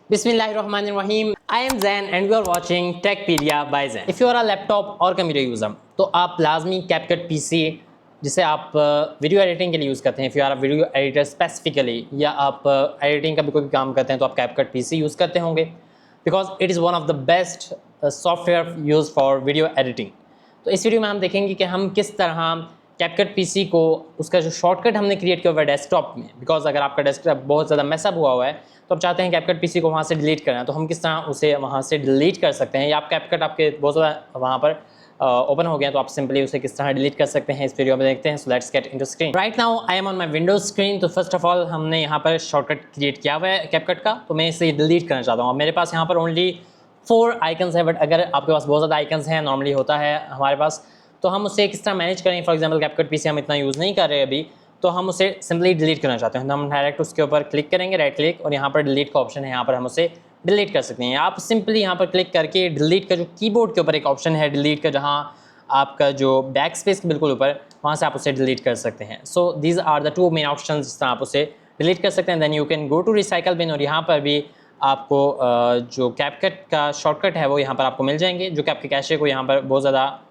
Bismillahirrahmanirrahim. I am Zain and you are watching Techpedia by Zain. If you are a laptop और computer user तो आप लाजमी CapCut PC जिसे आप video editing के लिए यूज़ करते हैं, if you are a video editor specifically, या आप एडिटिंग का भी कोई काम करते हैं तो आप CapCut PC यूज़ करते होंगे because it is one of the best software use for video editing. तो इस वीडियो में हम देखेंगे कि हम किस तरह CapCut PC को उसका जो शॉर्टकट हमने क्रिएट किया हुआ है डेस्कटॉप में, बिकॉज अगर आपका डेस्कटॉप बहुत ज़्यादा मैसअप हुआ है तो आप चाहते हैं CapCut PC को वहाँ से डिलीट करना है, तो हम किस तरह उसे वहाँ से डिलीट कर सकते हैं, या आप CapCut आपके बहुत ज़्यादा वहाँ पर ओपन हो गया तो आप सिंपली उसे किस तरह डिलीट कर सकते हैं, इस वीडियो में देखते हैं। So let's get into screen. Right now I am on my Windows screen. तो फर्स्ट ऑफ ऑल हमने यहाँ पर शॉर्टकट क्रिएट किया हुआ है CapCut का, तो मैं इसे डिलीट करना चाहता हूँ। मेरे पास यहाँ पर ओनली 4 आइकन्स है, बट अगर आपके पास बहुत ज़्यादा आइकन्स हैं, नॉर्मली होता है हमारे पास, तो हम उसे किस तरह मैनेज करें। फॉर एग्जांपल CapCut PC हम इतना यूज़ नहीं कर रहे अभी, तो हम उसे सिंपली डिलीट करना चाहते हैं, तो हम डायरेक्ट उसके ऊपर क्लिक करेंगे, राइट क्लिक, और यहाँ पर डिलीट का ऑप्शन है, यहाँ पर हम उसे डिलीट कर सकते हैं। आप सिंपली यहाँ पर क्लिक करके डिलीट का जो कीबोर्ड के ऊपर एक ऑप्शन है डिलीट का, जहाँ आपका जो बैक स्पेस के बिल्कुल ऊपर, वहाँ से आप उसे डिलीट कर सकते हैं। So these are the 2 main option जिस तरह आप उसे डिलीट कर सकते हैं। Then you can go to recycle bin, और यहाँ पर भी आपको जो CapCut का शॉर्टकट है वो यहाँ पर आपको मिल जाएंगे, जो कि आपके कैशे को यहाँ पर बहुत ज़्यादा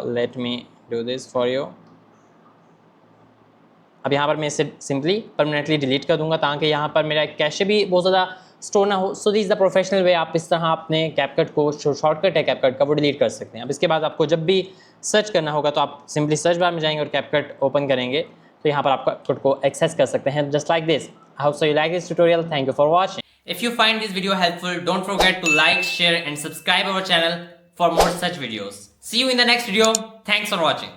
let me do this for you. अब यहाँ पर मैं इसे सिंपली परमानेंटली डिलीट कर दूंगा ताकि यहाँ पर मेरा कैशे भी बहुत ज़्यादा स्टोर ना हो। So this the professional way, आप इस तरह अपने CapCut को जो शॉर्टकट है CapCut का वो डिलीट कर सकते हैं। अब इसके बाद आपको जब भी सर्च करना होगा तो आप सिंपली सर्च बार में जाएंगे और CapCut ओपन करेंगे, तो यहाँ पर आप CapCut को एक्सेस कर सकते हैं just like this. I hope so you like this tutorial. Thank you for watching. If you find this video helpful, don't forget to like, share and subscribe our channel for more such videos. See you in the next video. Thanks for watching.